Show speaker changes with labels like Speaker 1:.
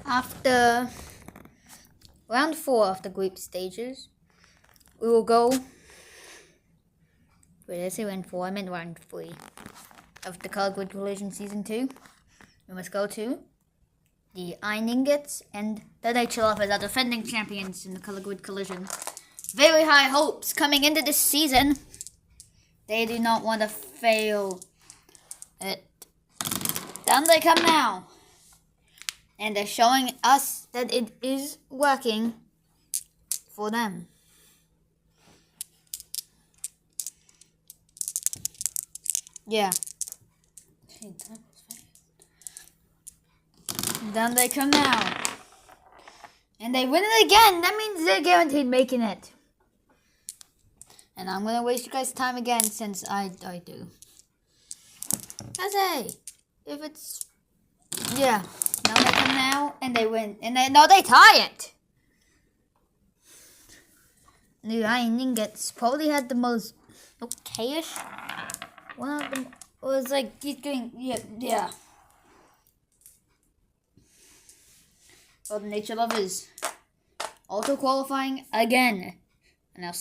Speaker 1: After round 4 of the group stages, we will go. Wait, did I say round 4? I meant round 3 of the Color Grid Collision Season 2. We must go to the Iron Ingots and the Nature Lovers are defending champions in the Color Grid Collision. Very high hopes coming into this season. They do not want to fail it. Down they come now. And they're showing us that it is working for them. Yeah. Down they come now. And they win it again. That means they're guaranteed making it. And I'm going to waste you guys' time again since I do. Because hey, if it's... Yeah. Now they come now and they win. And they tie it. The Iron Ingots probably had the most okayish. One of them was like he's doing yeah. Well, the Nature Lovers auto qualifying again. And now